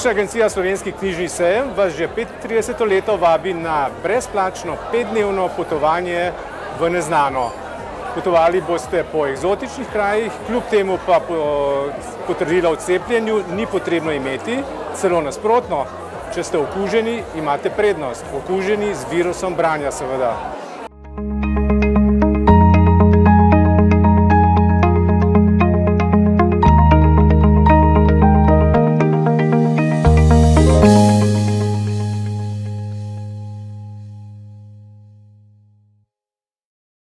Turistična agencija Slovenski knjižni sejem vas že 35. leto vabi na brezplačno 5-dnevno potovanje v neznano. Potovali boste po eksotičnih krajih, kljub temu pa potrdila o cepljenju ni potrebno imeti, celo nasprotno, če ste okuženi, imate prednost, okuženi z virusom branja seveda.